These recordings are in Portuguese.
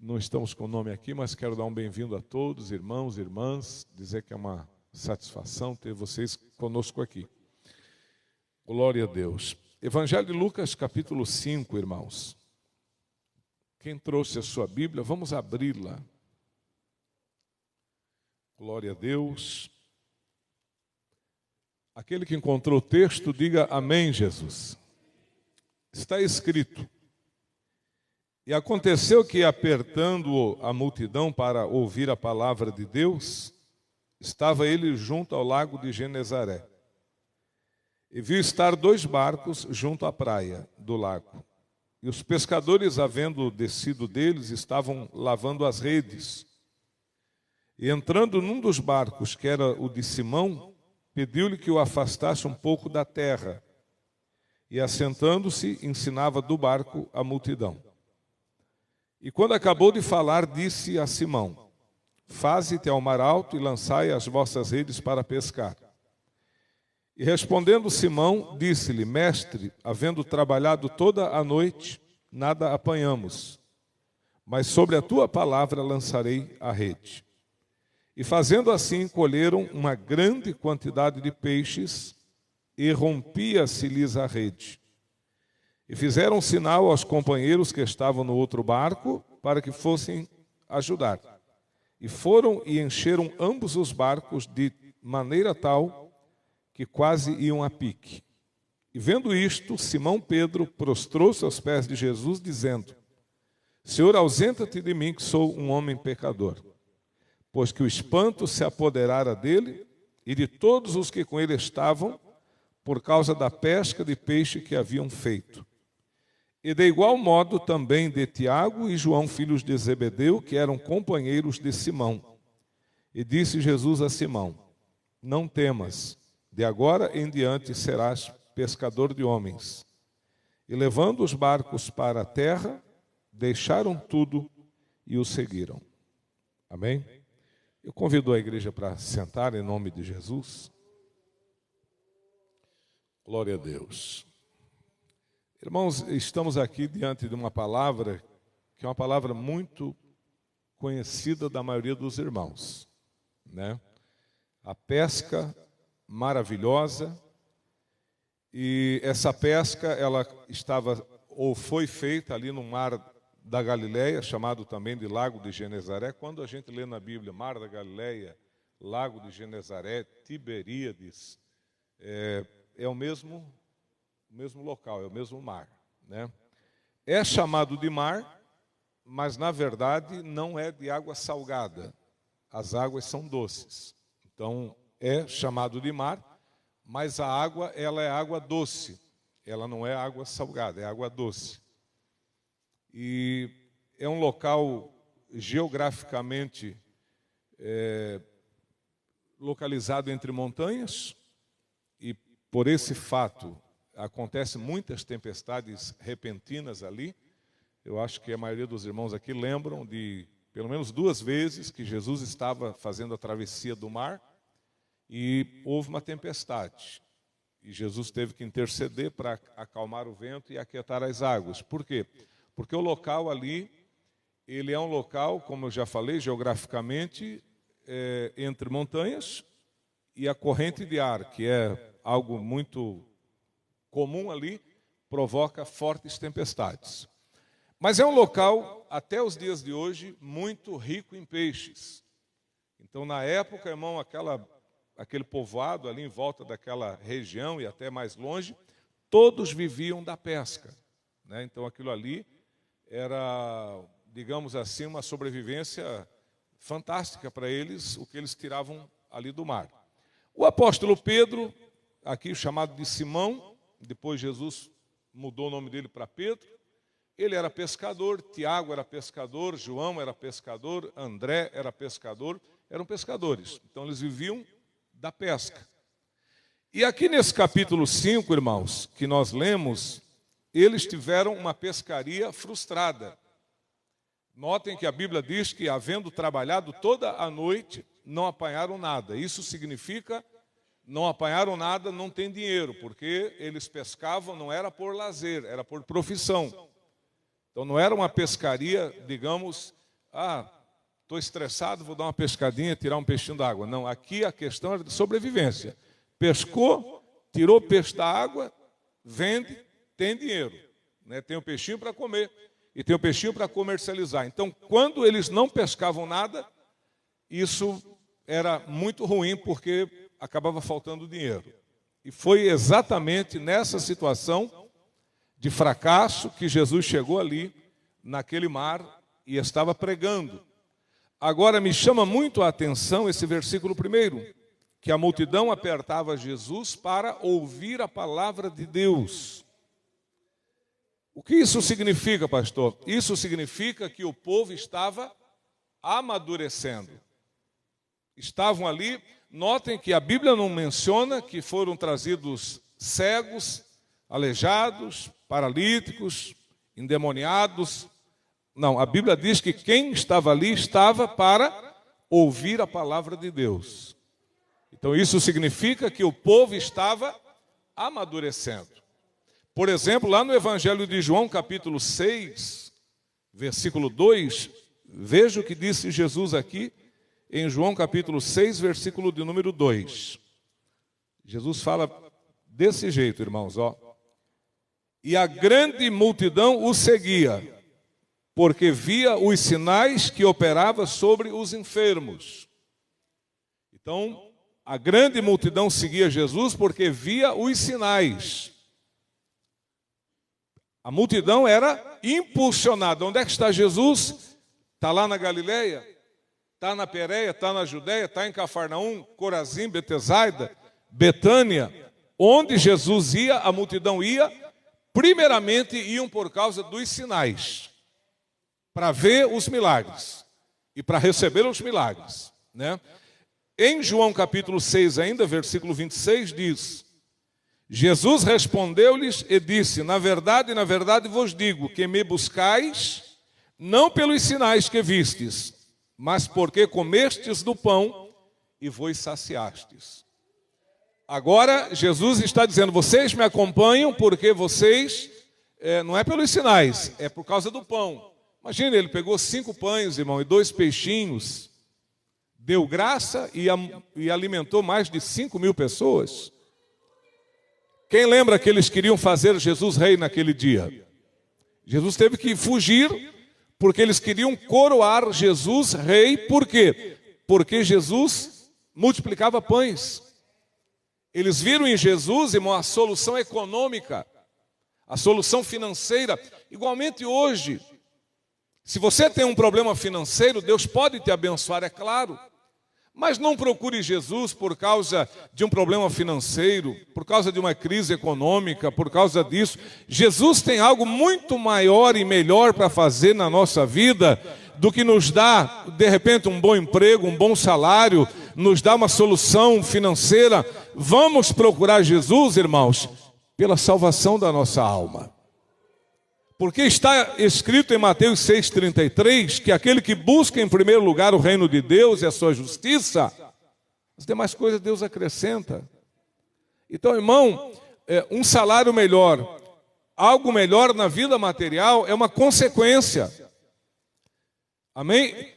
Não estamos com o nome aqui, mas quero dar um bem-vindo a todos, irmãos e irmãs, dizer que é uma satisfação ter vocês conosco aqui. Glória a Deus. Evangelho de Lucas, capítulo 5, irmãos. Quem trouxe a sua Bíblia, vamos abri-la. Glória a Deus. Aquele que encontrou o texto, diga amém, Jesus. Está escrito: e aconteceu que, apertando a multidão para ouvir a palavra de Deus, estava ele junto ao lago de Genezaré. E viu estar 2 barcos junto à praia do lago. E os pescadores, havendo descido deles, estavam lavando as redes. E entrando num dos barcos, que era o de Simão, pediu-lhe que o afastasse um pouco da terra. E, assentando-se, ensinava do barco a multidão. E quando acabou de falar, disse a Simão: faze-te ao mar alto e lançai as vossas redes para pescar. E respondendo Simão, disse-lhe: mestre, havendo trabalhado toda a noite, nada apanhamos, mas sobre a tua palavra lançarei a rede. E fazendo assim, colheram uma grande quantidade de peixes, e rompia-se-lhes a rede. E fizeram sinal aos companheiros que estavam no outro barco, para que fossem ajudar. E foram e encheram ambos os barcos de maneira tal que quase iam a pique. E vendo isto, Simão Pedro prostrou-se aos pés de Jesus, dizendo: Senhor, ausenta-te de mim, que sou um homem pecador. Pois que o espanto se apoderara dele e de todos os que com ele estavam, por causa da pesca de peixe que haviam feito. E de igual modo também de Tiago e João, filhos de Zebedeu, que eram companheiros de Simão. E disse Jesus a Simão: não temas, de agora em diante serás pescador de homens. E levando os barcos para a terra, deixaram tudo e o seguiram. Amém? Eu convido a igreja para sentar em nome de Jesus. Glória a Deus. Irmãos, estamos aqui diante de uma palavra que é uma palavra muito conhecida da maioria dos irmãos, né? A pesca maravilhosa. E essa pesca, ela estava ou foi feita ali no mar da Galileia, chamado também de Lago de Genezaré. Quando a gente lê na Bíblia Mar da Galileia, Lago de Genezaré, Tiberíades, é o mesmo local, é o mesmo mar, né? É chamado de mar, mas na verdade não é de água salgada. As águas são doces. Então é chamado de mar, mas a água, ela é água doce. Ela não é água salgada, é água doce. E é um local geograficamente localizado entre montanhas, e por esse fato acontecem muitas tempestades repentinas ali. Eu acho que a maioria dos irmãos aqui lembram de pelo menos 2 vezes que Jesus estava fazendo a travessia do mar e houve uma tempestade. E Jesus teve que interceder para acalmar o vento e aquietar as águas. Por quê? Porque o local ali, ele é um local, como eu já falei, geograficamente, entre montanhas, e a corrente de ar, que é algo muito comum ali, provoca fortes tempestades. Mas é um local, até os dias de hoje, muito rico em peixes. Então, na época, irmão, aquele povoado ali em volta daquela região e até mais longe, todos viviam da pesca, né? Então, aquilo ali era, digamos assim, uma sobrevivência fantástica para eles, o que eles tiravam ali do mar. O apóstolo Pedro, aqui chamado de Simão, depois Jesus mudou o nome dele para Pedro, ele era pescador, Tiago era pescador, João era pescador, André era pescador, eram pescadores. Então eles viviam da pesca. E aqui nesse capítulo 5, irmãos, que nós lemos, eles tiveram uma pescaria frustrada. Notem que a Bíblia diz que, havendo trabalhado toda a noite, não apanharam nada. Isso significa, não apanharam nada, não tem dinheiro, porque eles pescavam, não era por lazer, era por profissão. Então não era uma pescaria, digamos, estou estressado, vou dar uma pescadinha, tirar um peixinho da água. Não, aqui a questão é de sobrevivência. Pescou, tirou o peixe da água, vende, tem dinheiro, né? Tem o peixinho para comer e tem o peixinho para comercializar. Então, quando eles não pescavam nada, isso era muito ruim, porque acabava faltando dinheiro. E foi exatamente nessa situação de fracasso que Jesus chegou ali, naquele mar, e estava pregando. Agora, me chama muito a atenção esse versículo 1, que a multidão apertava Jesus para ouvir a palavra de Deus. O que isso significa, pastor? Isso significa que o povo estava amadurecendo. Estavam ali, notem que a Bíblia não menciona que foram trazidos cegos, aleijados, paralíticos, endemoniados. Não, a Bíblia diz que quem estava ali estava para ouvir a palavra de Deus. Então isso significa que o povo estava amadurecendo. Por exemplo, lá no Evangelho de João, capítulo 6, versículo 2, veja o que disse Jesus aqui, em João capítulo 6, versículo de número 2. Jesus fala desse jeito, irmãos, ó. E a grande multidão o seguia, porque via os sinais que operava sobre os enfermos. Então, a grande multidão seguia Jesus porque via os sinais. A multidão era impulsionada. Onde é que está Jesus? Está lá na Galileia? Está na Pérea? Está na Judéia? Está em Cafarnaum, Corazim, Betsaida, Betânia? Onde Jesus ia, a multidão ia. Primeiramente iam por causa dos sinais, para ver os milagres e para receber os milagres, né? Em João capítulo 6 ainda, versículo 26, diz: Jesus respondeu-lhes e disse: na verdade vos digo, que me buscais, não pelos sinais que vistes, mas porque comestes do pão e vos saciastes. Agora, Jesus está dizendo, vocês me acompanham porque vocês, não é pelos sinais, é por causa do pão. Imagina, ele pegou 5 pães, irmão, e 2 peixinhos, deu graça e alimentou mais de 5.000 pessoas. Quem lembra que eles queriam fazer Jesus rei naquele dia? Jesus teve que fugir, porque eles queriam coroar Jesus rei. Por quê? Porque Jesus multiplicava pães. Eles viram em Jesus, irmão, a solução econômica, a solução financeira. Igualmente hoje, se você tem um problema financeiro, Deus pode te abençoar, é claro. Mas não procure Jesus por causa de um problema financeiro, por causa de uma crise econômica, por causa disso. Jesus tem algo muito maior e melhor para fazer na nossa vida do que nos dar, de repente, um bom emprego, um bom salário, nos dar uma solução financeira. Vamos procurar Jesus, irmãos, pela salvação da nossa alma. Porque está escrito em Mateus 6,33 que aquele que busca em primeiro lugar o reino de Deus e a sua justiça, as demais coisas Deus acrescenta. Então, irmão, um salário melhor, algo melhor na vida material é uma consequência. Amém?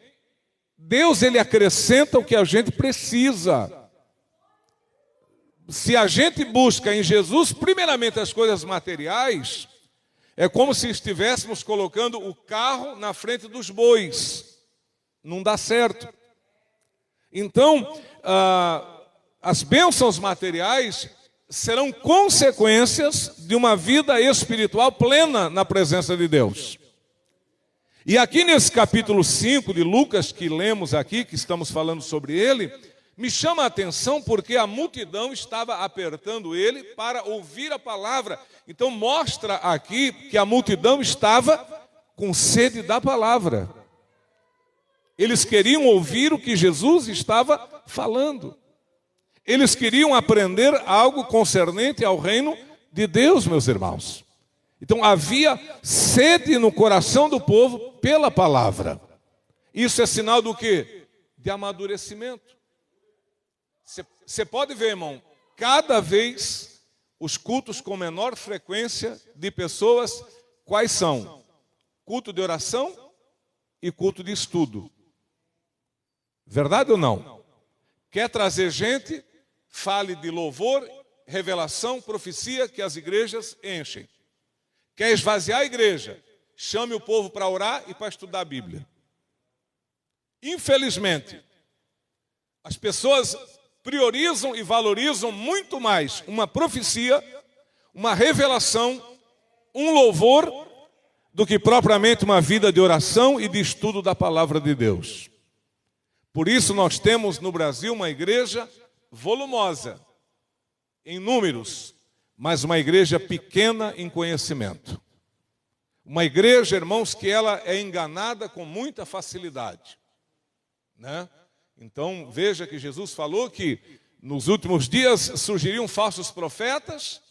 Deus, ele acrescenta o que a gente precisa. Se a gente busca em Jesus, primeiramente as coisas materiais, é como se estivéssemos colocando o carro na frente dos bois. Não dá certo. Então, as bênçãos materiais serão consequências de uma vida espiritual plena na presença de Deus. E aqui nesse capítulo 5 de Lucas, que lemos aqui, que estamos falando sobre ele, me chama a atenção porque a multidão estava apertando ele para ouvir a palavra. Então mostra aqui que a multidão estava com sede da palavra. Eles queriam ouvir o que Jesus estava falando. Eles queriam aprender algo concernente ao reino de Deus, meus irmãos. Então havia sede no coração do povo pela palavra. Isso é sinal do quê? De amadurecimento. Você pode ver, irmão, cada vez os cultos com menor frequência de pessoas, quais são? Culto de oração e culto de estudo. Verdade ou não? Quer trazer gente, fale de louvor, revelação, profecia, que as igrejas enchem. Quer esvaziar a igreja, chame o povo para orar e para estudar a Bíblia. Infelizmente, as pessoas priorizam e valorizam muito mais uma profecia, uma revelação, um louvor, do que propriamente uma vida de oração e de estudo da palavra de Deus. Por isso nós temos no Brasil uma igreja volumosa em números, mas uma igreja pequena em conhecimento. Uma igreja, irmãos, que ela é enganada com muita facilidade, né? Então veja que Jesus falou que nos últimos dias surgiriam falsos profetas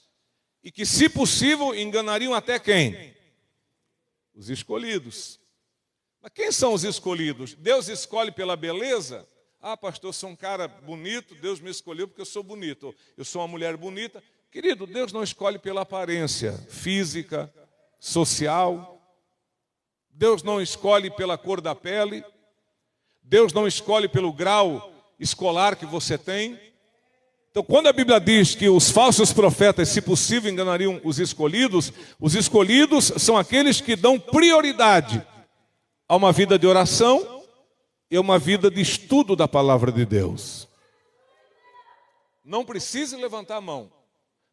e que, se possível, enganariam até quem? Os escolhidos. Mas quem são os escolhidos? Deus escolhe pela beleza? Ah, pastor, eu sou um cara bonito, Deus me escolheu porque eu sou bonito. Eu sou uma mulher bonita. Querido, Deus não escolhe pela aparência física, social. Deus não escolhe pela cor da pele. Deus não escolhe pelo grau escolar que você tem. Então, quando a Bíblia diz que os falsos profetas, se possível, enganariam os escolhidos são aqueles que dão prioridade a uma vida de oração e a uma vida de estudo da palavra de Deus. Não precisa levantar a mão.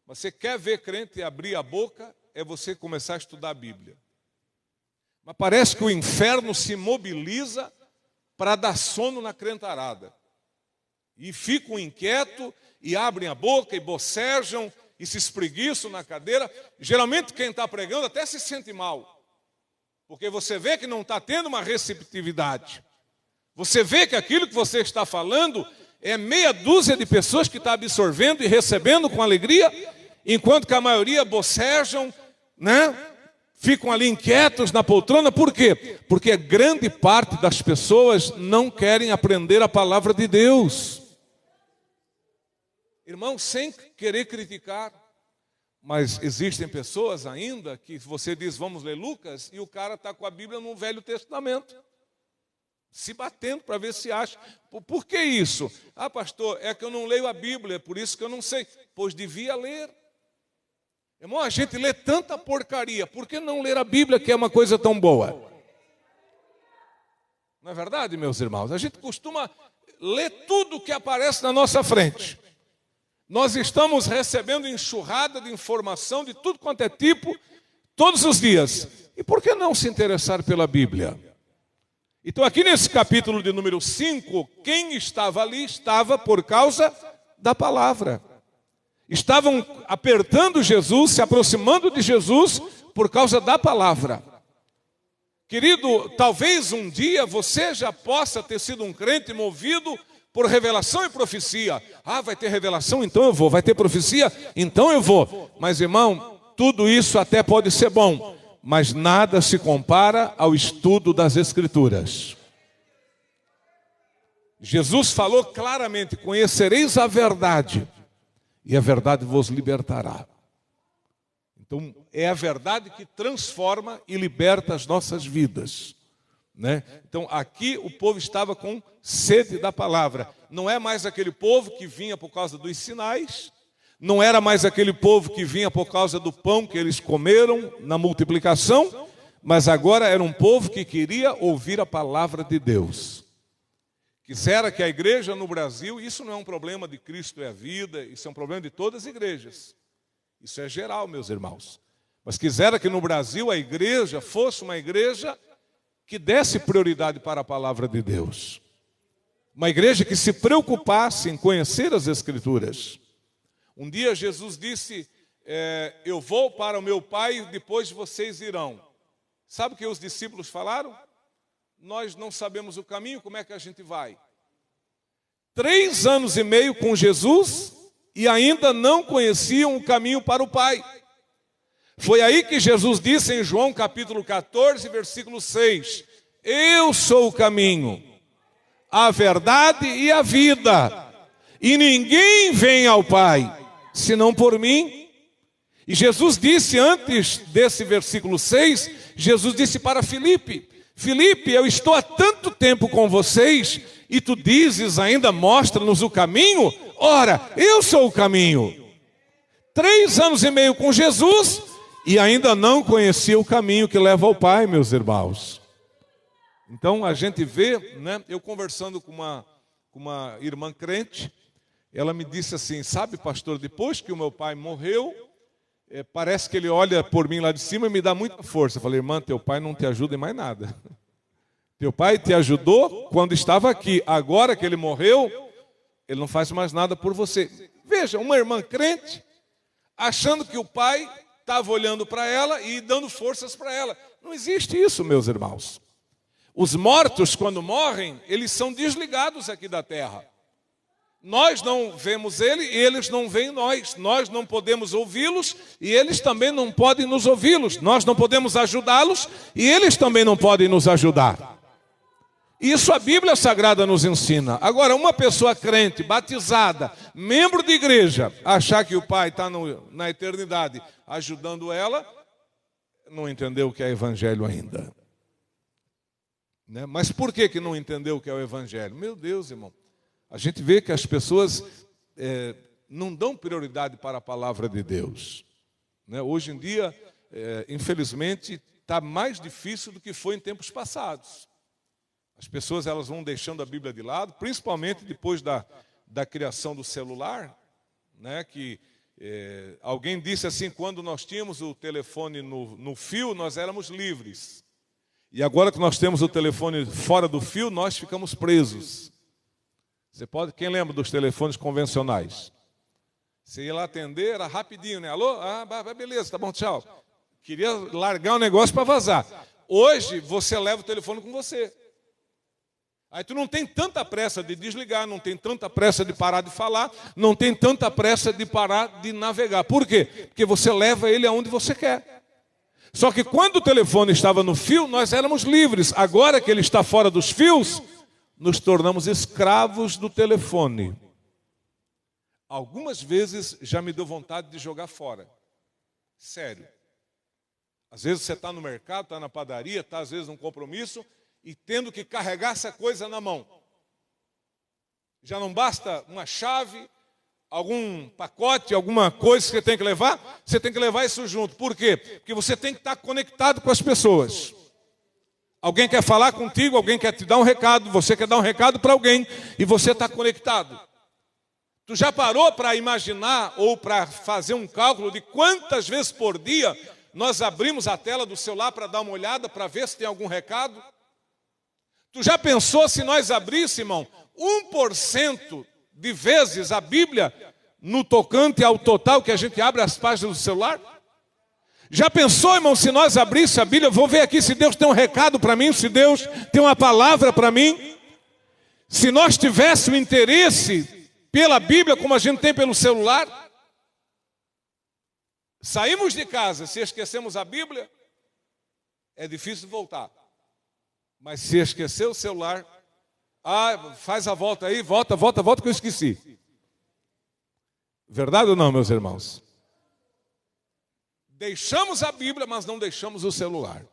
Você quer ver crente abrir a boca, é você começar a estudar a Bíblia. Mas parece que o inferno se mobiliza para dar sono na crentarada. E ficam inquietos, e abrem a boca, e bocejam, e se espreguiçam na cadeira. Geralmente quem está pregando até se sente mal, porque você vê que não está tendo uma receptividade. Você vê que aquilo que você está falando é meia dúzia de pessoas que está absorvendo e recebendo com alegria, enquanto que a maioria bocejam, né? Ficam ali inquietos na poltrona. Por quê? Porque grande parte das pessoas não querem aprender a palavra de Deus. Irmão, sem querer criticar, mas existem pessoas ainda que você diz, vamos ler Lucas, e o cara está com a Bíblia no Velho Testamento, se batendo para ver se acha. Por que isso? Ah, pastor, é que eu não leio a Bíblia, é por isso que eu não sei. Pois devia ler. Irmão, a gente lê tanta porcaria, por que não ler a Bíblia, que é uma coisa tão boa? Não é verdade, meus irmãos? A gente costuma ler tudo que aparece na nossa frente. Nós estamos recebendo enxurrada de informação de tudo quanto é tipo, todos os dias. E por que não se interessar pela Bíblia? Então aqui nesse capítulo de número 5, quem estava ali estava por causa da palavra. Estavam apertando Jesus, se aproximando de Jesus por causa da palavra. Querido, talvez um dia você já possa ter sido um crente movido por revelação e profecia. Ah, vai ter revelação? Então eu vou. Vai ter profecia? Então eu vou. Mas, irmão, tudo isso até pode ser bom, mas nada se compara ao estudo das Escrituras. Jesus falou claramente, conhecereis a verdade, e a verdade vos libertará. Então, é a verdade que transforma e liberta as nossas vidas, né? Então, aqui o povo estava com sede da palavra. Não é mais aquele povo que vinha por causa dos sinais, não era mais aquele povo que vinha por causa do pão que eles comeram na multiplicação, mas agora era um povo que queria ouvir a palavra de Deus. Quisera que a igreja no Brasil, isso não é um problema de Cristo é a vida, isso é um problema de todas as igrejas. Isso é geral, meus irmãos. Mas quisera que no Brasil a igreja fosse uma igreja que desse prioridade para a palavra de Deus. Uma igreja que se preocupasse em conhecer as Escrituras. Um dia Jesus disse, eu vou para o meu Pai e depois vocês irão. Sabe o que os discípulos falaram? Nós não sabemos o caminho, como é que a gente vai? 3 anos e meio com Jesus e ainda não conheciam o caminho para o Pai. Foi aí que Jesus disse em João capítulo 14, versículo 6, eu sou o caminho, a verdade e a vida, e ninguém vem ao Pai, senão por mim. E Jesus disse antes desse versículo 6, Jesus disse para Filipe, Filipe, eu estou há tanto tempo com vocês e tu dizes ainda, mostra-nos o caminho? Ora, eu sou o caminho. 3 anos e meio com Jesus e ainda não conhecia o caminho que leva ao Pai, meus irmãos. Então a gente vê, né, eu conversando com uma irmã crente, ela me disse assim, sabe, pastor, depois que o meu pai morreu, parece que ele olha por mim lá de cima e me dá muita força. Eu falei, irmã, teu pai não te ajuda em mais nada. Teu pai te ajudou quando estava aqui. Agora que ele morreu, ele não faz mais nada por você. Veja, uma irmã crente, achando que o pai estava olhando para ela e dando forças para ela. Não existe isso, meus irmãos. Os mortos, quando morrem, eles são desligados aqui da terra. Nós não vemos ele e eles não veem nós. Nós não podemos ouvi-los e eles também não podem nos ouvi-los. Nós não podemos ajudá-los e eles também não podem nos ajudar. Isso a Bíblia Sagrada nos ensina. Agora, uma pessoa crente, batizada, membro de igreja, achar que o Pai está na eternidade ajudando ela, não entendeu o que é evangelho ainda. Né? Mas por que não entendeu o que é o evangelho? Meu Deus, irmão. A gente vê que as pessoas não dão prioridade para a palavra de Deus. Né? Hoje em dia, infelizmente, está mais difícil do que foi em tempos passados. As pessoas elas vão deixando a Bíblia de lado, principalmente depois da criação do celular. Né? Que alguém disse assim, quando nós tínhamos o telefone no fio, nós éramos livres. E agora que nós temos o telefone fora do fio, nós ficamos presos. Quem lembra dos telefones convencionais? Você ia lá atender, era rapidinho, né? Alô? Ah, beleza, tá bom, tchau. Queria largar o negócio para vazar. Hoje, você leva o telefone com você. Aí tu não tem tanta pressa de desligar, não tem tanta pressa de parar de falar, não tem tanta pressa de parar de navegar. Por quê? Porque você leva ele aonde você quer. Só que quando o telefone estava no fio, nós éramos livres. Agora que ele está fora dos fios, nos tornamos escravos do telefone. Algumas vezes já me deu vontade de jogar fora. Sério. Às vezes você está no mercado, está na padaria, está às vezes num compromisso e tendo que carregar essa coisa na mão. Já não basta uma chave, algum pacote, alguma coisa que você tem que levar, você tem que levar isso junto. Por quê? Porque você tem que estar conectado com as pessoas. Alguém quer falar contigo, alguém quer te dar um recado, você quer dar um recado para alguém e você está conectado. Tu já parou para imaginar ou para fazer um cálculo de quantas vezes por dia nós abrimos a tela do celular para dar uma olhada, para ver se tem algum recado? Tu já pensou se nós abríssemos, irmão, 1% de vezes a Bíblia no tocante ao total que a gente abre as páginas do celular? Já pensou, irmão, se nós abríssemos a Bíblia, vou ver aqui se Deus tem um recado para mim, se Deus tem uma palavra para mim? Se nós tivéssemos interesse pela Bíblia como a gente tem pelo celular? Saímos de casa, se esquecemos a Bíblia, é difícil voltar. Mas se esquecer o celular, faz a volta aí, volta que eu esqueci. Verdade ou não, meus irmãos? Deixamos a Bíblia, mas não deixamos o celular.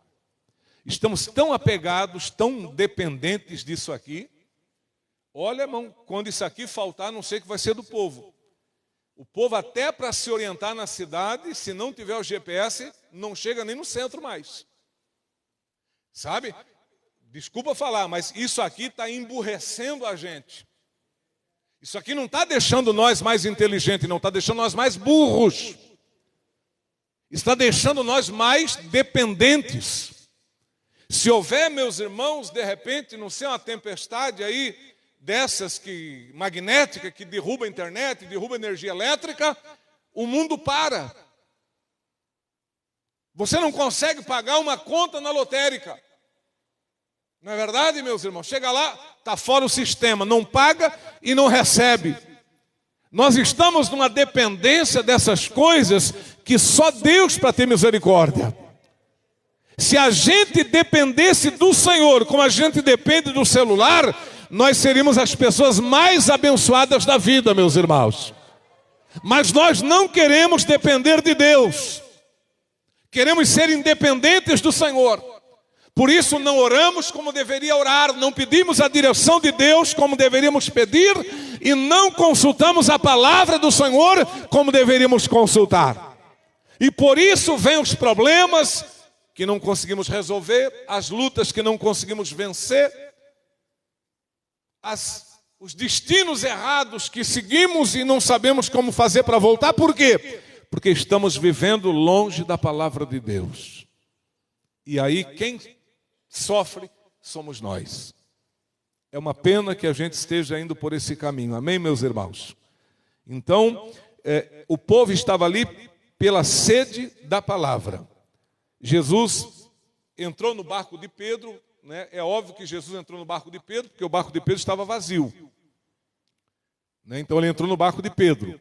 Estamos tão apegados, tão dependentes disso aqui. Olha, irmão, quando isso aqui faltar, não sei o que vai ser do povo. O povo até para se orientar na cidade, se não tiver o GPS, não chega nem no centro mais. Sabe? Desculpa falar, mas isso aqui está emburrecendo a gente. Isso aqui não está deixando nós mais inteligentes, não, está deixando nós mais burros. Está deixando nós mais dependentes. Se houver, meus irmãos, de repente, não sei, uma tempestade aí, dessas magnética, que derruba a internet, derruba a energia elétrica, o mundo para. Você não consegue pagar uma conta na lotérica. Não é verdade, meus irmãos? Chega lá, está fora o sistema, não paga e não recebe. Nós estamos numa dependência dessas coisas que só Deus para ter misericórdia. Se a gente dependesse do Senhor, como a gente depende do celular, nós seríamos as pessoas mais abençoadas da vida, meus irmãos. Mas nós não queremos depender de Deus. Queremos ser independentes do Senhor. Por isso não oramos como deveria orar, não pedimos a direção de Deus como deveríamos pedir e não consultamos a palavra do Senhor como deveríamos consultar. E por isso vêm os problemas que não conseguimos resolver, as lutas que não conseguimos vencer, os destinos errados que seguimos e não sabemos como fazer para voltar. Por quê? Porque estamos vivendo longe da palavra de Deus. E aí quem sofre somos nós. É uma pena que a gente esteja indo por esse caminho. Amém, meus irmãos? Então, o povo estava ali pela sede da palavra. Jesus entrou no barco de Pedro, né? É óbvio que Jesus entrou no barco de Pedro, porque o barco de Pedro estava vazio, né? Então ele entrou no barco de Pedro.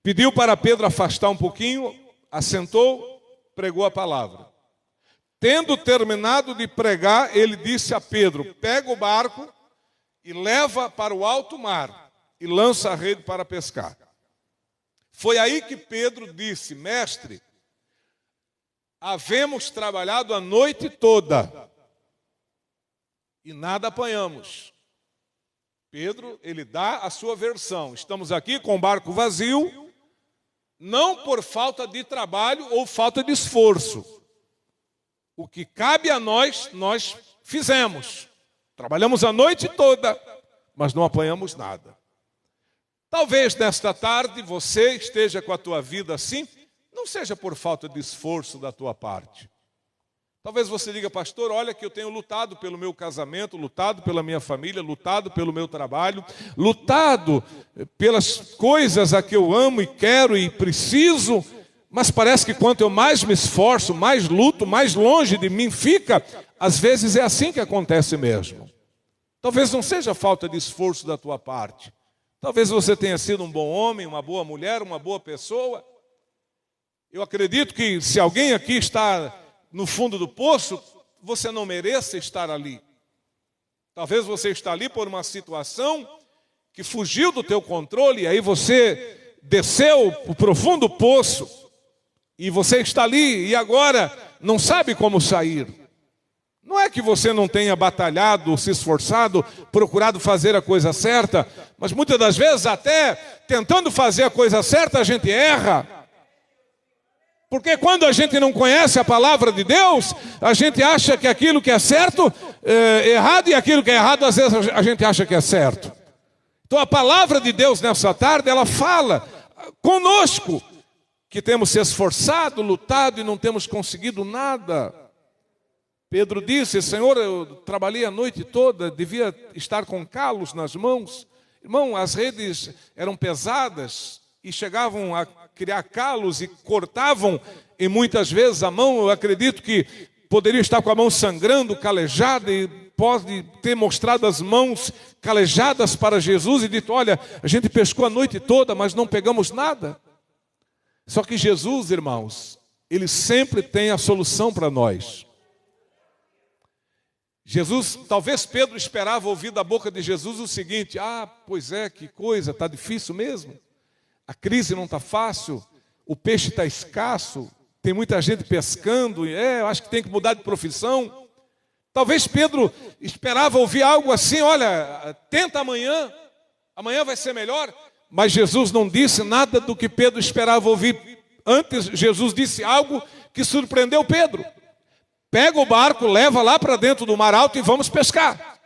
Pediu para Pedro afastar um pouquinho, assentou, pregou a palavra. Tendo terminado de pregar, ele disse a Pedro: pega o barco e leva para o alto mar e lança a rede para pescar. Foi aí que Pedro disse: mestre, havemos trabalhado a noite toda e nada apanhamos. Pedro, ele dá a sua versão: estamos aqui com o barco vazio, não por falta de trabalho ou falta de esforço. O que cabe a nós, nós fizemos. Trabalhamos a noite toda, mas não apanhamos nada. Talvez nesta tarde você esteja com a tua vida assim, não seja por falta de esforço da tua parte. Talvez você diga: pastor, olha que eu tenho lutado pelo meu casamento, lutado pela minha família, lutado pelo meu trabalho, lutado pelas coisas a que eu amo e quero e preciso, mas parece que quanto eu mais me esforço, mais luto, mais longe de mim fica. Às vezes é assim que acontece mesmo. Talvez não seja falta de esforço da tua parte. Talvez você tenha sido um bom homem, uma boa mulher, uma boa pessoa. Eu acredito que se alguém aqui está no fundo do poço, você não mereça estar ali. Talvez você está ali por uma situação que fugiu do teu controle, e aí você desceu o profundo poço, e você está ali e agora não sabe como sair. Não é que você não tenha batalhado, se esforçado, procurado fazer a coisa certa, mas muitas das vezes até tentando fazer a coisa certa a gente erra. Porque quando a gente não conhece a palavra de Deus, a gente acha que aquilo que é certo é errado, e aquilo que é errado às vezes a gente acha que é certo. Então a palavra de Deus nessa tarde, ela fala conosco que temos se esforçado, lutado e não temos conseguido nada. Pedro disse: Senhor, eu trabalhei a noite toda, devia estar com calos nas mãos. Irmão, as redes eram pesadas e chegavam a criar calos e cortavam, e muitas vezes a mão, eu acredito que poderia estar com a mão sangrando, calejada, e pode ter mostrado as mãos calejadas para Jesus e dito: olha, a gente pescou a noite toda, mas não pegamos nada. Só que Jesus, irmãos, Ele sempre tem a solução para nós. Jesus, talvez Pedro esperava ouvir da boca de Jesus o seguinte: ah, pois é, que coisa, está difícil mesmo. A crise não está fácil, o peixe está escasso, tem muita gente pescando, eu acho que tem que mudar de profissão. Talvez Pedro esperava ouvir algo assim: olha, tenta amanhã, amanhã vai ser melhor. Mas Jesus não disse nada do que Pedro esperava ouvir. Antes, Jesus disse algo que surpreendeu Pedro: pega o barco, leva lá para dentro do mar alto e vamos pescar.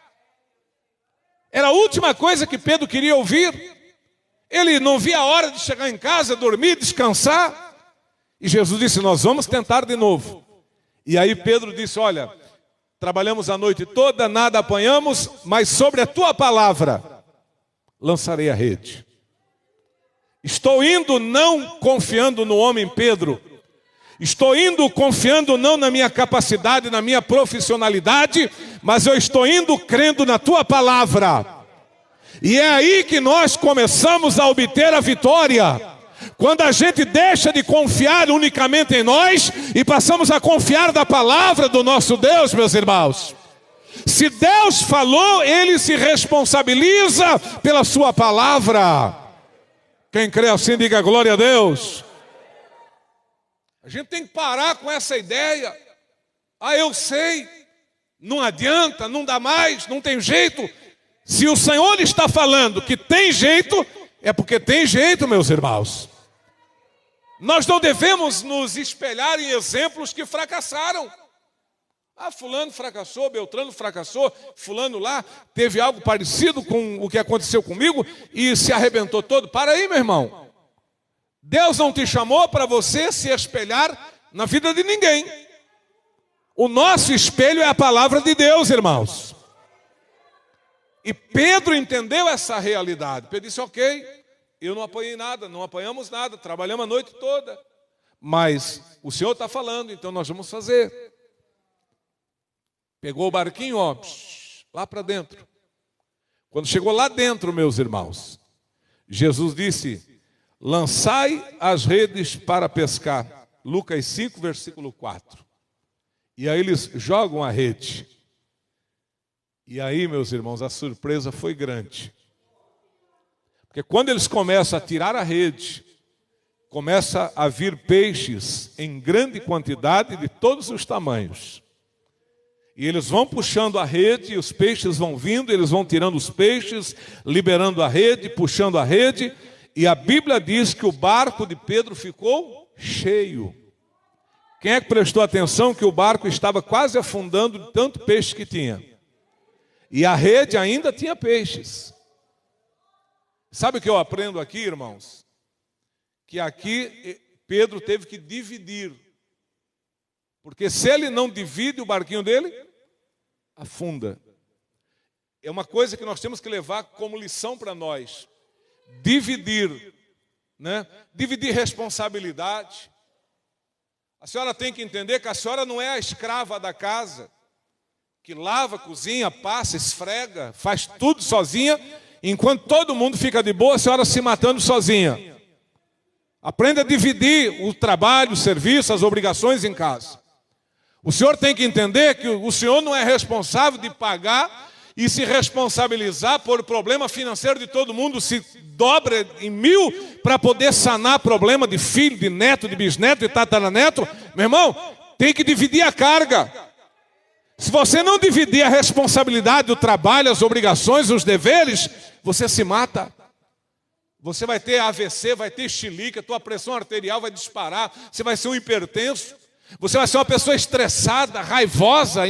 Era a última coisa que Pedro queria ouvir. Ele não via a hora de chegar em casa, dormir, descansar. E Jesus disse: nós vamos tentar de novo. E aí Pedro disse: olha, trabalhamos a noite toda, nada apanhamos, mas sobre a tua palavra lançarei a rede. Estou indo não confiando no homem Pedro. Estou indo confiando não na minha capacidade, na minha profissionalidade, mas eu estou indo crendo na tua palavra. E é aí que nós começamos a obter a vitória. Quando a gente deixa de confiar unicamente em nós e passamos a confiar na palavra do nosso Deus, meus irmãos. Se Deus falou, Ele se responsabiliza pela sua palavra. Quem crê assim, diga glória a Deus. A gente tem que parar com essa ideia: ah, eu sei, não adianta, não dá mais, não tem jeito. Se o Senhor está falando que tem jeito, é porque tem jeito, meus irmãos. Nós não devemos nos espelhar em exemplos que fracassaram. Ah, fulano fracassou, Beltrano fracassou, fulano lá teve algo parecido com o que aconteceu comigo e se arrebentou todo. Para aí, meu irmão. Deus não te chamou para você se espelhar na vida de ninguém. O nosso espelho é a palavra de Deus, irmãos. E Pedro entendeu essa realidade. Pedro disse, ok, eu não apanhei nada, não apanhamos nada, trabalhamos a noite toda. Mas o Senhor está falando, então nós vamos fazer. Pegou o barquinho, ó, lá para dentro. Quando chegou lá dentro, meus irmãos, Jesus disse, lançai as redes para pescar. Lucas 5, versículo 4. E aí eles jogam a rede. E aí, meus irmãos, a surpresa foi grande. Porque quando eles começam a tirar a rede, começa a vir peixes em grande quantidade de todos os tamanhos. E eles vão puxando a rede, e os peixes vão vindo, eles vão tirando os peixes, liberando a rede, puxando a rede. E a Bíblia diz que o barco de Pedro ficou cheio. Quem é que prestou atenção que o barco estava quase afundando de tanto peixe que tinha? E a rede ainda tinha peixes. Sabe o que eu aprendo aqui, irmãos? Que aqui Pedro teve que dividir. Porque se ele não divide o barquinho dele, afunda. É uma coisa que nós temos que levar como lição para nós. Dividir, né? Dividir responsabilidade. A senhora tem que entender que a senhora não é a escrava da casa, que lava, cozinha, passa, esfrega, faz tudo sozinha, enquanto todo mundo fica de boa, a senhora se matando sozinha. Aprenda a dividir o trabalho, o serviço, as obrigações em casa. O senhor tem que entender que o senhor não é responsável de pagar e se responsabilizar por problema financeiro de todo mundo, se dobra em 1000 para poder sanar problema de filho, de neto, de bisneto, de tataraneto. Meu irmão, tem que dividir a carga. Se você não dividir a responsabilidade do trabalho, as obrigações, os deveres, você se mata. Você vai ter AVC, vai ter chilique, a tua pressão arterial vai disparar, você vai ser um hipertenso, você vai ser uma pessoa estressada, raivosa,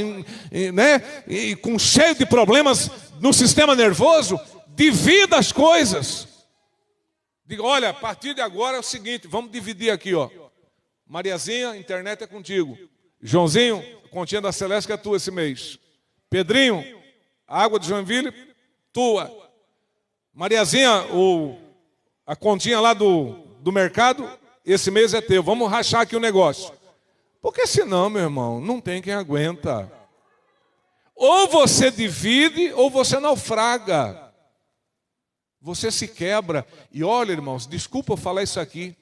né? E com cheio de problemas no sistema nervoso. Divida as coisas. Diga, olha, a partir de agora é o seguinte, vamos dividir aqui, ó. Mariazinha, internet é contigo. Joãozinho, a continha da Celeste que é tua esse mês. Pedrinho, a água de Joinville, tua. Mariazinha, a continha lá do mercado, esse mês é teu. Vamos rachar aqui o negócio. Porque senão, meu irmão, não tem quem aguenta. Ou você divide, ou você naufraga. Você se quebra. E olha, irmãos, desculpa eu falar isso aqui.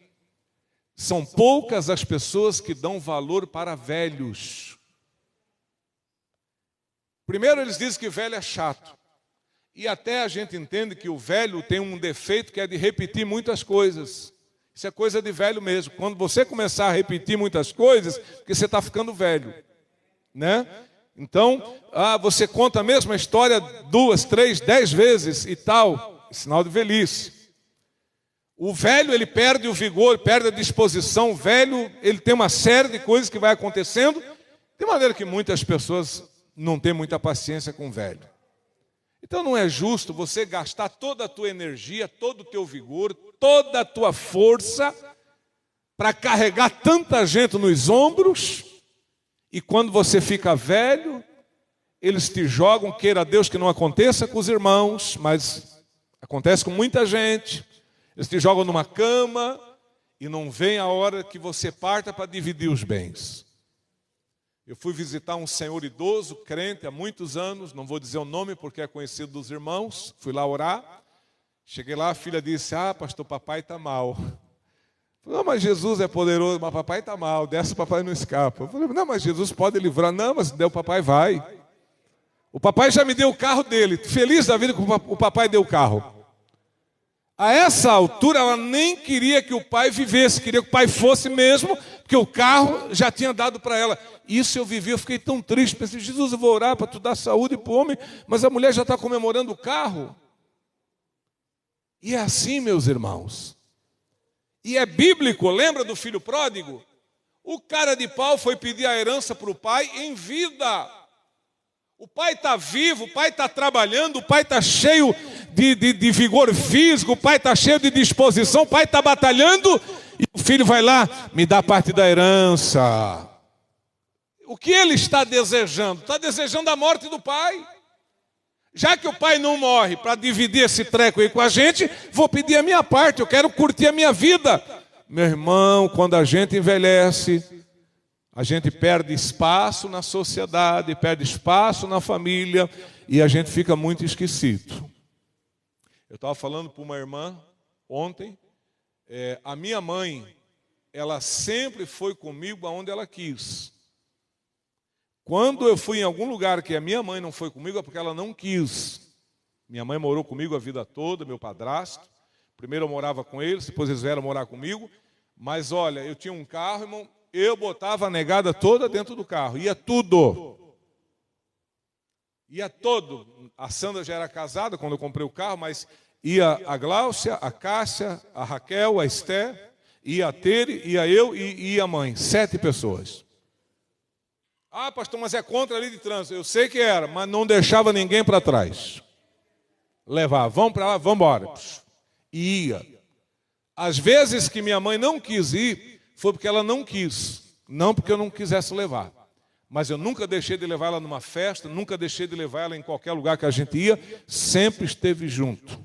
São poucas as pessoas que dão valor para velhos. Primeiro eles dizem que velho é chato. E até a gente entende que o velho tem um defeito que é de repetir muitas coisas. Isso é coisa de velho mesmo. Quando você começar a repetir muitas coisas, porque você está ficando velho, né? Então, você conta a mesma história 2, 3, 10 vezes e tal. Sinal de velhice. O velho, ele perde o vigor, perde a disposição. O velho, ele tem uma série de coisas que vai acontecendo, de maneira que muitas pessoas não têm muita paciência com o velho. Então não é justo você gastar toda a tua energia, todo o teu vigor, toda a tua força para carregar tanta gente nos ombros, e quando você fica velho, eles te jogam, queira Deus que não aconteça com os irmãos, mas acontece com muita gente. Eles te jogam numa cama e não vem a hora que você parta para dividir os bens. Eu fui visitar um senhor idoso, crente, há muitos anos, não vou dizer o nome porque é conhecido dos irmãos, fui lá orar. Cheguei lá, a filha disse, pastor, papai está mal. Eu falei, não, mas Jesus é poderoso, mas papai está mal, dessa o papai não escapa. Eu falei, não, mas Jesus pode livrar. Não, mas se der o papai vai. O papai já me deu o carro dele, feliz da vida que o papai deu o carro. A essa altura ela nem queria que o pai vivesse, queria que o pai fosse mesmo porque o carro já tinha dado para ela. Isso eu vivi, eu fiquei tão triste. Pensei, Jesus, eu vou orar para tu dar saúde para o homem, mas a mulher já está comemorando o carro. E é assim, meus irmãos. E é bíblico, lembra do filho pródigo? O cara de pau foi pedir a herança para o pai em vida. O pai está vivo, o pai está trabalhando, o pai está cheio de vigor físico, o pai está cheio de disposição, o pai está batalhando, e o filho vai lá, me dá parte da herança. O que ele está desejando? Está desejando a morte do pai. Já que o pai não morre para dividir esse treco aí com a gente, vou pedir a minha parte, eu quero curtir a minha vida. Meu irmão, quando a gente envelhece, a gente perde espaço na sociedade, perde espaço na família e a gente fica muito esquecido. Eu estava falando para uma irmã ontem, a minha mãe, ela sempre foi comigo aonde ela quis. Quando eu fui em algum lugar que a minha mãe não foi comigo, é porque ela não quis. Minha mãe morou comigo a vida toda, meu padrasto. Primeiro eu morava com eles, depois eles vieram morar comigo. Mas olha, eu tinha um carro, irmão, eu botava a negada toda dentro do carro. Ia tudo. Ia todo. A Sandra já era casada quando eu comprei o carro, mas ia a Gláucia, a Cássia, a Raquel, a Esté, ia a Tere, ia eu e ia a mãe. 7 pessoas. Ah, pastor, mas é contra a lei de trânsito. Eu sei que era, mas não deixava ninguém para trás. Levava, vamos para lá, vamos embora. E ia. Às vezes que minha mãe não quis ir, foi porque ela não quis. Não porque eu não quisesse levar. Mas eu nunca deixei de levar ela numa festa, nunca deixei de levar ela em qualquer lugar que a gente ia. Sempre esteve junto.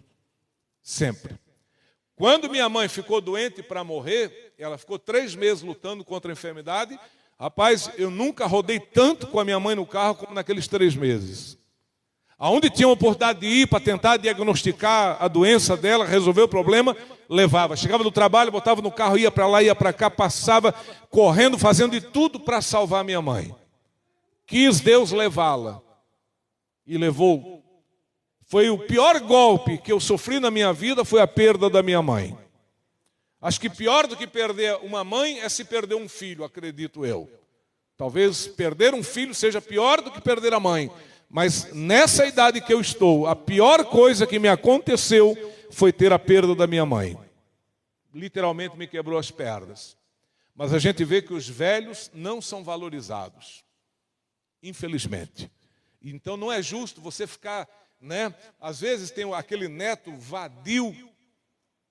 Sempre. Quando minha mãe ficou doente para morrer, ela ficou 3 meses lutando contra a enfermidade. Rapaz, eu nunca rodei tanto com a minha mãe no carro como naqueles 3 meses. Aonde tinha uma oportunidade de ir para tentar diagnosticar a doença dela, resolver o problema, levava. Chegava do trabalho, botava no carro, ia para lá, ia para cá, passava correndo, fazendo de tudo para salvar minha mãe. Quis Deus levá-la. E levou. Foi o pior golpe que eu sofri na minha vida, foi a perda da minha mãe. Acho que pior do que perder uma mãe é se perder um filho, acredito eu. Talvez perder um filho seja pior do que perder a mãe. Mas nessa idade que eu estou, a pior coisa que me aconteceu foi ter a perda da minha mãe. Literalmente me quebrou as pernas. Mas a gente vê que os velhos não são valorizados. Infelizmente. Então não é justo você ficar, né? Às vezes tem aquele neto vadio.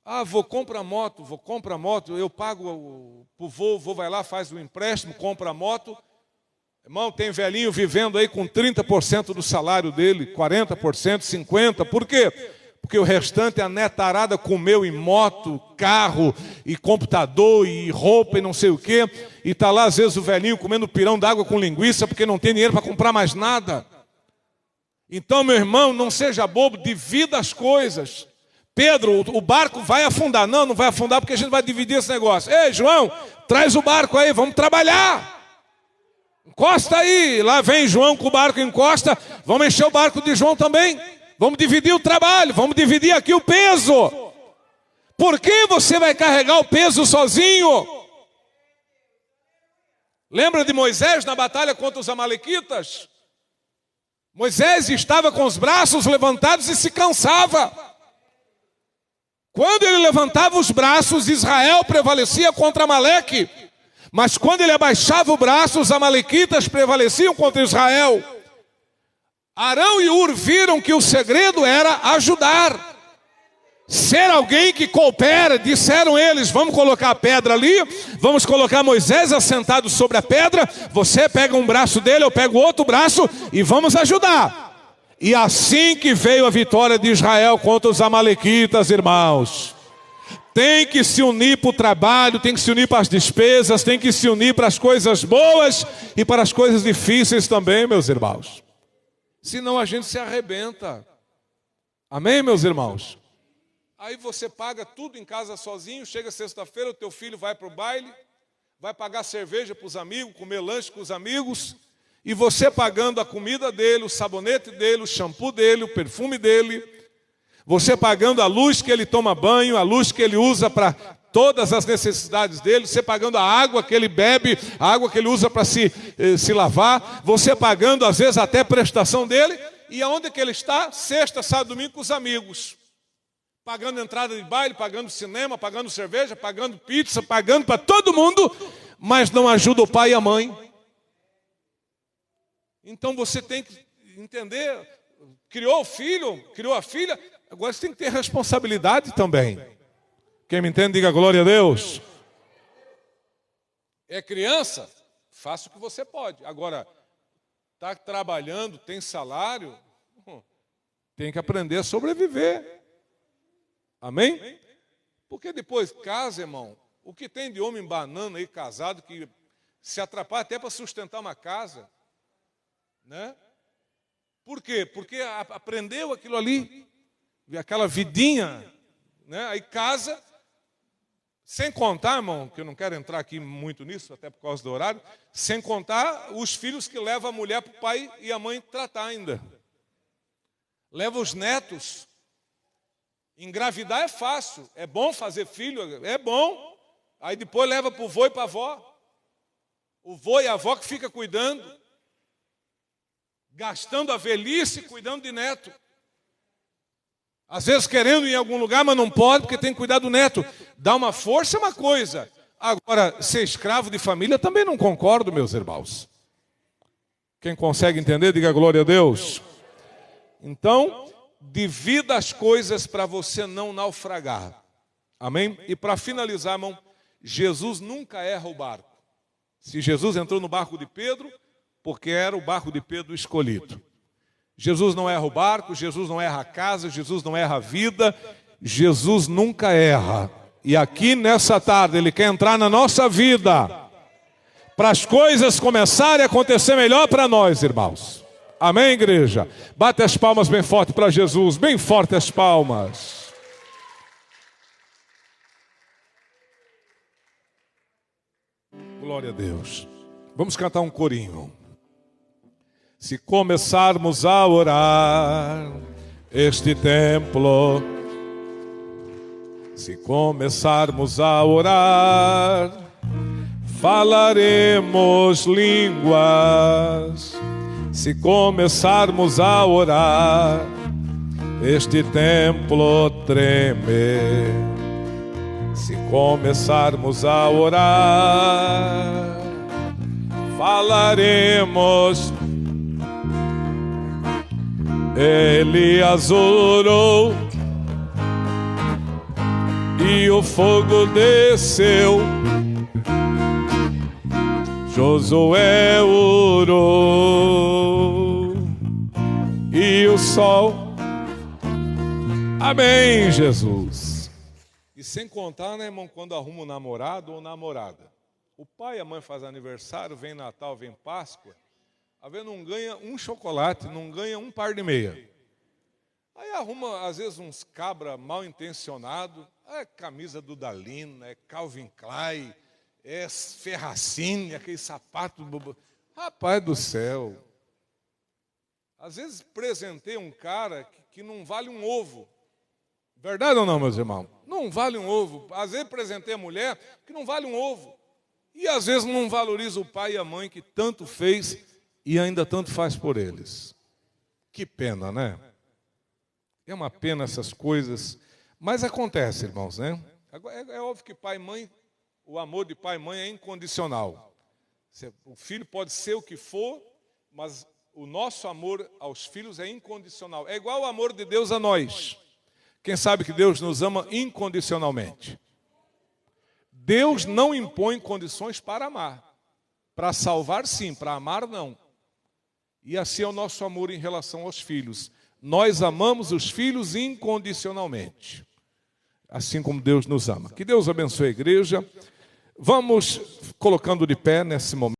Ah, vou comprar moto, eu pago pro vô, o vô vai lá, faz o empréstimo, compra a moto. Irmão, tem velhinho vivendo aí com 30% do salário dele, 40%, 50%. Por quê? Porque o restante a netarada comeu em moto, carro, e computador, e roupa, e não sei o quê. E está lá, às vezes, o velhinho comendo pirão d'água com linguiça, porque não tem dinheiro para comprar mais nada. Então, meu irmão, não seja bobo, divida as coisas. Pedro, o barco vai afundar. Não, não vai afundar porque a gente vai dividir esse negócio. Ei, João, traz o barco aí, vamos trabalhar. Encosta aí. Lá vem João com o barco, encosta. Vamos encher o barco de João também. Vamos dividir o trabalho, vamos dividir aqui o peso. Por que você vai carregar o peso sozinho? Lembra de Moisés na batalha contra os amalequitas? Moisés estava com os braços levantados e se cansava. Quando ele levantava os braços, Israel prevalecia contra Amaleque. Mas quando ele abaixava o braço, os amalequitas prevaleciam contra Israel. Arão e Hur viram que o segredo era ajudar. Ser alguém que coopera, disseram eles, vamos colocar a pedra ali, vamos colocar Moisés assentado sobre a pedra, você pega um braço dele, eu pego outro braço e vamos ajudar. E assim que veio a vitória de Israel contra os amalequitas, irmãos. Tem que se unir para o trabalho, tem que se unir para as despesas, tem que se unir para as coisas boas e para as coisas difíceis também, meus irmãos. Senão a gente se arrebenta. Amém, meus irmãos? Aí você paga tudo em casa sozinho, chega sexta-feira, o teu filho vai para o baile, vai pagar cerveja para os amigos, comer lanche com os amigos, e você pagando a comida dele, o sabonete dele, o shampoo dele, o perfume dele, você pagando a luz que ele toma banho, a luz que ele usa para todas as necessidades dele, você pagando a água que ele bebe, a água que ele usa para se lavar, você pagando às vezes até a prestação dele, e aonde que ele está? Sexta, sábado, domingo com os amigos, pagando entrada de baile, pagando cinema, pagando cerveja, pagando pizza, pagando para todo mundo, mas não ajuda o pai e a mãe. Então você tem que entender, criou o filho, criou a filha, agora você tem que ter responsabilidade também. Quem me entende, diga glória a Deus. É criança? Faça o que você pode. Agora, está trabalhando, tem salário, tem que aprender a sobreviver. Amém? Porque depois casa, irmão, o que tem de homem banana aí casado que se atrapalha até para sustentar uma casa, né? Por quê? Porque aprendeu aquilo ali, aquela vidinha, né? Aí casa, sem contar, irmão, que eu não quero entrar aqui muito nisso, até por causa do horário, sem contar os filhos que levam a mulher para o pai e a mãe tratar ainda. Leva os netos. Engravidar é fácil, é bom fazer filho, é bom. Aí depois leva para o vô e para a avó. O vô e a avó que fica cuidando, gastando a velhice cuidando de neto. Às vezes querendo ir em algum lugar, mas não pode porque tem que cuidar do neto. Dar uma força é uma coisa. Agora, ser escravo de família também não concordo, meus irmãos. Quem consegue entender, diga glória a Deus. Então, divida as coisas para você não naufragar. Amém? E para finalizar, irmão, Jesus nunca erra o barco. Se Jesus entrou no barco de Pedro, porque era o barco de Pedro escolhido. Jesus não erra o barco, Jesus não erra a casa, Jesus não erra a vida, Jesus nunca erra. E aqui nessa tarde Ele quer entrar na nossa vida, para as coisas começarem a acontecer melhor para nós, irmãos. Amém, igreja? Bate as palmas bem forte para Jesus, bem forte as palmas. Glória a Deus. Vamos cantar um corinho. Se começarmos a orar este templo, se começarmos a orar, falaremos línguas. Se começarmos a orar, este templo treme. Se começarmos a orar, falaremos. Elias orou e o fogo desceu. Josué orou e o sol. Amém, Jesus. E sem contar, né, irmão, quando arruma um namorado ou namorada. O pai e a mãe fazem aniversário, vem Natal, vem Páscoa. A vez não ganha um chocolate, não ganha um par de meia. Aí arruma, às vezes, uns cabra mal intencionados. É camisa do Dalina, é Calvin Klein, é Ferracini, aquele sapato. Rapaz do céu. Às vezes presentei um cara que não vale um ovo. Verdade ou não, meus irmãos? Não vale um ovo. Às vezes presentei a mulher que não vale um ovo. E às vezes não valoriza o pai e a mãe que tanto fez e ainda tanto faz por eles. Que pena, né? É uma pena essas coisas, mas acontece, irmãos, né? É óbvio que pai e mãe, o amor de pai e mãe é incondicional. O filho pode ser o que for, mas o nosso amor aos filhos é incondicional. É igual o amor de Deus a nós. Quem sabe que Deus nos ama incondicionalmente? Deus não impõe condições para amar. Para salvar, sim, para amar, não. E assim é o nosso amor em relação aos filhos. Nós amamos os filhos incondicionalmente, assim como Deus nos ama. Que Deus abençoe a igreja. Vamos colocando de pé nesse momento.